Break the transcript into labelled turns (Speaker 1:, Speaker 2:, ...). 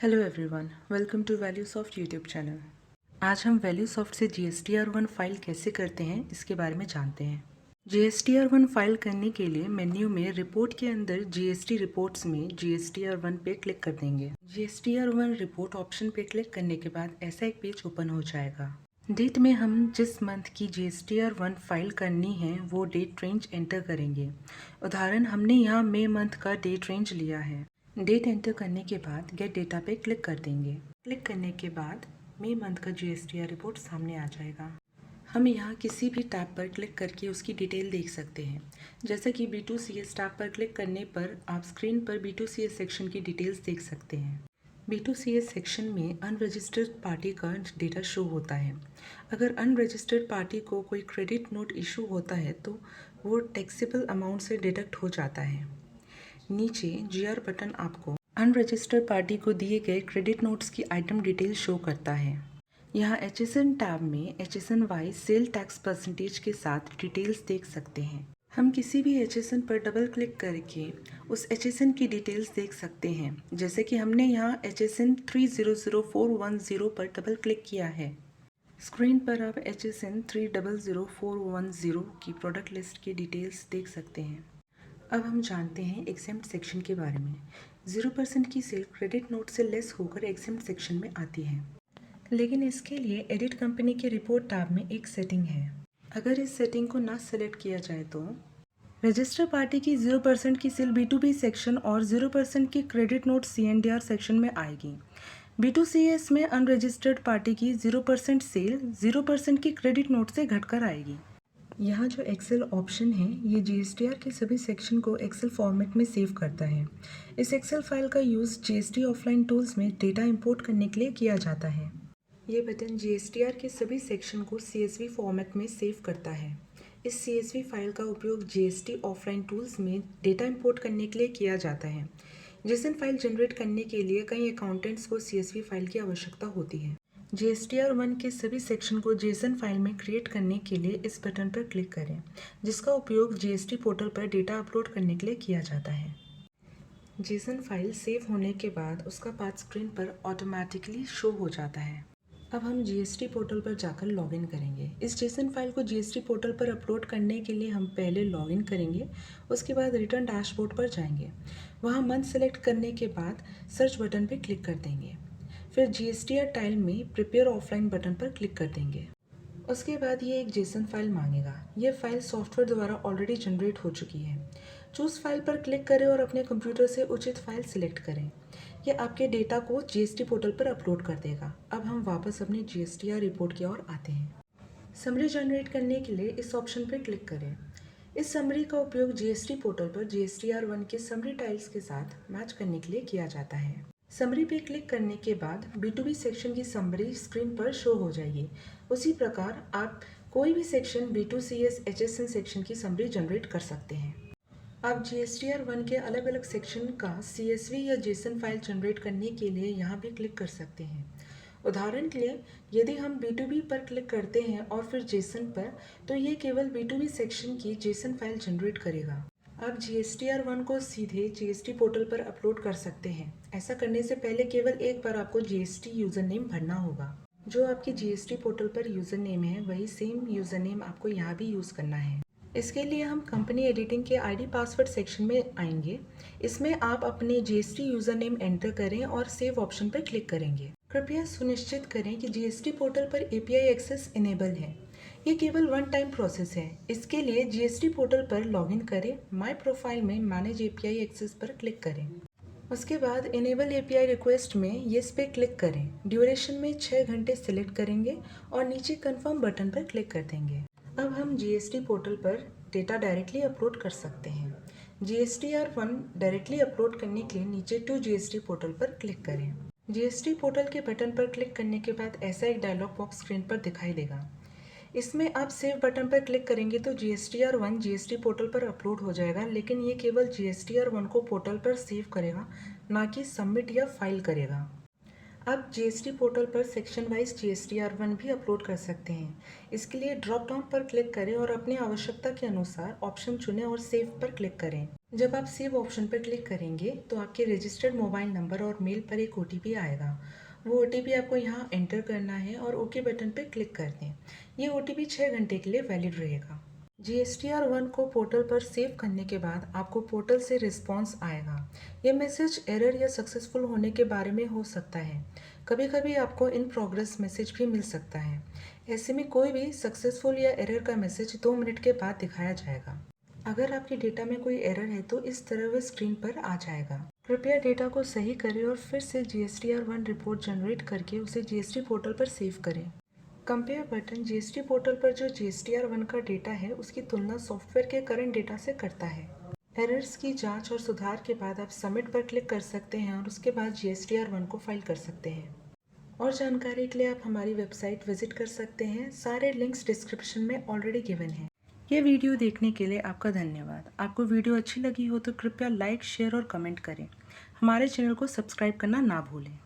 Speaker 1: Hello everyone, welcome to value soft YouTube channel. आज हम value soft से GSTR1 file कैसे करते हैं इसके बारे में जानते हैं। GSTR1 फाइल करने के लिए मेन्यू में रिपोर्ट के अंदर GST रिपोर्ट्स में GSTR1 पे क्लिक कर देंगे। GSTR1 रिपोर्ट ऑप्शन पे क्लिक करने के बाद ऐसा एक पेज ओपन हो जाएगा। डेट में हम जिस मंथ की GSTR1 फाइल करनी है वो डेट रेंज एंटर करेंगे। उदाहरण हमने यहाँ मई मंथ का डेट रेंज लिया है। डेट एंटर करने के बाद गेट डेटा पे क्लिक कर देंगे। क्लिक करने के बाद मई मंथ का GSTR रिपोर्ट सामने आ जाएगा। हम यहाँ किसी भी टैब पर क्लिक करके उसकी डिटेल देख सकते हैं। जैसे कि B2CS टैब पर क्लिक करने पर आप स्क्रीन पर B2CS सेक्शन की डिटेल्स देख सकते हैं। B2CS सेक्शन में अनरजिस्टर्ड पार्टी का डेटा शो होता है। अगर अनरजिस्टर्ड पार्टी को कोई क्रेडिट नोट इशू होता है तो वो टैक्सेबल अमाउंट से डिडक्ट हो जाता है। नीचे GR बटन आपको अनरजिस्टर्ड पार्टी को दिए गए क्रेडिट नोट्स की आइटम डिटेल शो करता है। यहाँ HSN टैब में HSN wise sale tax percentage के साथ डिटेल्स देख सकते हैं। हम किसी भी HSN पर डबल क्लिक करके उस HSN की डिटेल्स देख सकते हैं। जैसे कि हमने यहाँ HSN 300410 पर डबल क्लिक किया है। स्क्रीन पर आप HSN 300410 की प्रोडक्ट लिस्ट की डिटेल्स देख सकते हैं। अब हम जानते हैं एग्जेम्प्ट सेक्शन के बारे में। 0% की सेल क्रेडिट नोट से लेस होकर एग्जेम्प्ट सेक्शन में आती है, लेकिन इसके लिए एडिट कंपनी के रिपोर्ट टैब में एक सेटिंग है। अगर इस सेटिंग को ना सेलेक्ट किया जाए तो रजिस्टर पार्टी की 0% की सेल B2B सेक्शन और 0% की क्रेडिट नोट CNDR सेक्शन में आएगी। B2CS में अनरजिस्टर्ड पार्टी की 0% सेल 0% की क्रेडिट नोट से घटकर आएगी। यहाँ जो एक्सेल ऑप्शन है ये GSTR के सभी सेक्शन को एक्सेल फॉर्मेट में सेव करता है। इस एक्सेल फाइल का यूज़ GST ऑफलाइन टूल्स में डेटा इंपोर्ट करने के लिए किया जाता है। ये बटन GSTR के सभी सेक्शन को CSV फॉर्मेट में सेव करता है। इस CSV फाइल का उपयोग GST ऑफलाइन टूल्स में डेटा इंपोर्ट करने के लिए किया जाता है। JSON फाइल जनरेट करने के लिए कई अकाउंटेंट्स को CSV फाइल की आवश्यकता होती है। GSTR1 के सभी सेक्शन को JSON फाइल में क्रिएट करने के लिए इस बटन पर क्लिक करें, जिसका उपयोग GST पोर्टल पर डेटा अपलोड करने के लिए किया जाता है। JSON फाइल सेव होने के बाद उसका पाथ स्क्रीन पर ऑटोमेटिकली शो हो जाता है। अब हम GST पोर्टल पर जाकर लॉगिन करेंगे। इस JSON फाइल को GST पोर्टल पर अपलोड करने के लिए हम पहले लॉगिन करेंगे, उसके बाद रिटर्न डैशबोर्ड पर जाएंगे। वहाँ मंथ सेलेक्ट करने के बाद सर्च बटन पर क्लिक कर देंगे। फिर GSTR टाइल में प्रिपेयर ऑफलाइन बटन पर क्लिक कर देंगे। उसके बाद ये एक JSON फाइल मांगेगा। ये फाइल सॉफ्टवेयर द्वारा ऑलरेडी जनरेट हो चुकी है। चूज़ फाइल पर क्लिक करें और अपने कंप्यूटर से उचित फाइल सिलेक्ट करें। यह आपके डेटा को GST पोर्टल पर अपलोड कर देगा। अब हम वापस अपनी GSTR रिपोर्ट की ओर आते हैं। समरी जनरेट करने के लिए इस ऑप्शन पर क्लिक करें। इस समरी का उपयोग GST पोर्टल पर GSTR1 के समरी टाइल्स के साथ मैच करने के लिए किया जाता है। समरी पे क्लिक करने के बाद B2B सेक्शन की समरी स्क्रीन पर शो हो जाएगी। उसी प्रकार आप कोई भी सेक्शन B2CS HSN सेक्शन की समरी जनरेट कर सकते हैं। आप GSTR1 के अलग अलग सेक्शन का CSV या JSON फाइल जनरेट करने के लिए यहाँ भी क्लिक कर सकते हैं। उदाहरण के लिए यदि हम B2B पर क्लिक करते हैं और फिर JSON पर, तो ये केवल B2B सेक्शन की JSON फाइल जनरेट करेगा। आप GSTR1 को सीधे GST पोर्टल पर अपलोड कर सकते हैं। ऐसा करने से पहले केवल एक बार आपको GST यूज़र नेम भरना होगा। जो आपकी GST पोर्टल पर यूज़र नेम है वही सेम यूज़र नेम आपको यहाँ भी यूज़ करना है। इसके लिए हम कंपनी एडिटिंग के ID पासवर्ड सेक्शन में आएंगे। इसमें आप अपने GST यूज़र नेम एंटर करें और सेव ऑप्शन पर क्लिक करेंगे। कृपया सुनिश्चित करें कि GST पोर्टल पर API एक्सेस इनेबल है। ये केवल वन टाइम प्रोसेस है। इसके लिए GST पोर्टल पर लॉगिन करें, माय प्रोफाइल में मैनेज API एक्सेस पर क्लिक करें। उसके बाद इनेबल API रिक्वेस्ट में येस पे क्लिक करें। ड्यूरेशन में 6 घंटे सिलेक्ट करेंगे और नीचे कन्फर्म बटन पर क्लिक कर देंगे। अब हम GST पोर्टल पर डेटा डायरेक्टली अपलोड कर सकते हैं। GSTR1 डायरेक्टली अपलोड करने के लिए नीचे टू GST पोर्टल पर क्लिक करें। GST पोर्टल के बटन पर क्लिक करने के बाद ऐसा एक डायलॉग बॉक्स स्क्रीन पर दिखाई देगा। इसमें आप सेव बटन पर क्लिक करेंगे तो GSTR1 GST पोर्टल पर अपलोड हो जाएगा, लेकिन ये केवल GSTR1 को पोर्टल पर सेव करेगा, ना कि सबमिट या फाइल करेगा। आप जीएसटी पोर्टल पर सेक्शन वाइज GSTR1 भी अपलोड कर सकते हैं। इसके लिए ड्रॉप डाउन पर क्लिक करें और अपनी आवश्यकता के अनुसार ऑप्शन चुनें और सेव पर क्लिक करें। जब आप सेव ऑप्शन पर क्लिक करेंगे तो आपके रजिस्टर्ड मोबाइल नंबर और मेल पर एक OTP आएगा। वो OTP आपको यहाँ एंटर करना है और ओके बटन पर क्लिक कर दें। ये OTP 6 घंटे के लिए वैलिड रहेगा। GSTR1 को पोर्टल पर सेव करने के बाद आपको पोर्टल से रिस्पॉन्स आएगा। ये मैसेज एरर या सक्सेसफुल होने के बारे में हो सकता है। कभी कभी आपको इन प्रोग्रेस मैसेज भी मिल सकता है। ऐसे में कोई भी सक्सेसफुल या एरर का मैसेज 2 मिनट के बाद दिखाया जाएगा। अगर आपके डेटा में कोई एरर है तो इस तरह वह स्क्रीन पर आ जाएगा। कृपया डेटा को सही करें और फिर से GSTR1 रिपोर्ट जनरेट करके उसे GST पोर्टल पर सेव करें। कंपेयर बटन GST पोर्टल पर जो GSTR1 का डेटा है उसकी तुलना सॉफ्टवेयर के करंट डेटा से करता है। एरर्स की जांच और सुधार के बाद आप सबमिट पर क्लिक कर सकते हैं और उसके बाद GSTR1 को फाइल कर सकते हैं। और जानकारी के लिए आप हमारी वेबसाइट विजिट कर सकते हैं। सारे लिंक्स डिस्क्रिप्शन में ऑलरेडी गिवन हैं। ये वीडियो देखने के लिए आपका धन्यवाद। आपको वीडियो अच्छी लगी हो तो कृपया लाइक, शेयर और कमेंट करें। हमारे चैनल को सब्सक्राइब करना ना भूलें।